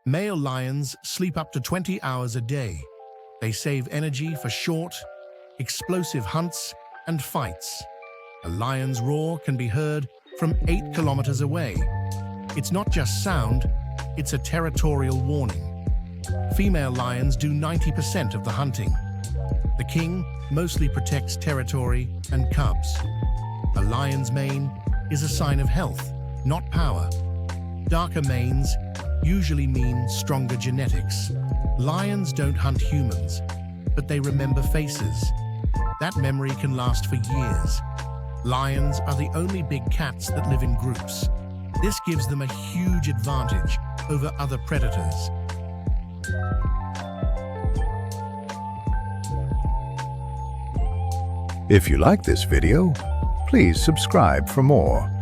Male lions sleep up to 20 hours a day. They save energy for short, explosive hunts and fights. A lion's roar can be heard from 8 kilometers away. It's not just sound, it's a territorial warning. Female lions do 90% of the hunting. The king mostly protects territory and cubs. A lion's mane is a sign of health, not power. Darker manes usually mean stronger genetics. Lions don't hunt humans, but they remember faces. That memory can last for years. Lions are the only big cats that live in groups. This gives them a huge advantage over other predators. If you like this video, please subscribe for more.